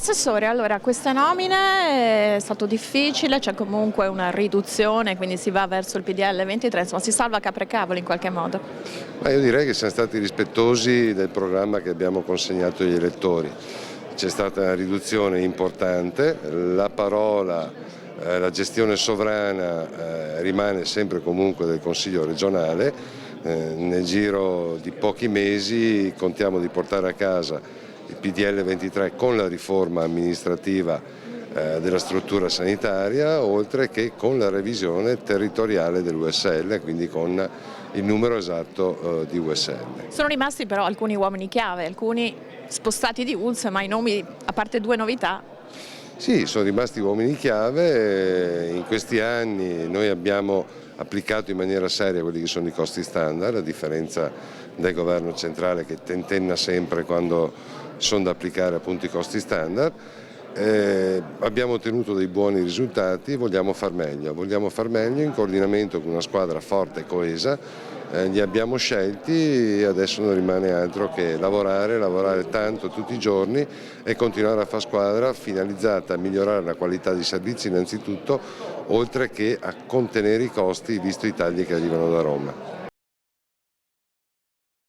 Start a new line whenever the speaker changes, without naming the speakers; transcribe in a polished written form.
Assessore, allora queste nomine è stato difficile, c'è comunque una riduzione, quindi si va verso il PDL 23, insomma si salva capre e cavoli in qualche modo.
Ma io direi che siamo stati rispettosi del programma che abbiamo consegnato agli elettori. C'è stata una riduzione importante, la parola, la gestione sovrana rimane sempre comunque del Consiglio regionale. Nel giro di pochi mesi contiamo di portare a casa il PDL 23 con la riforma amministrativa della struttura sanitaria, oltre che con la revisione territoriale dell'USL, quindi con il numero esatto di USL.
Sono rimasti però alcuni uomini chiave, alcuni spostati di ULSS, ma i nomi, a parte due novità.
Sì, sono rimasti uomini chiave, in questi anni noi abbiamo applicato in maniera seria quelli che sono i costi standard, a differenza del governo centrale che tentenna sempre quando sono da applicare appunto i costi standard. Abbiamo ottenuto dei buoni risultati, vogliamo far meglio in coordinamento con una squadra forte e coesa. Li abbiamo scelti e adesso non rimane altro che lavorare tanto tutti i giorni e continuare a fare squadra finalizzata a migliorare la qualità dei servizi innanzitutto, oltre che a contenere i costi visto i tagli che arrivano da Roma.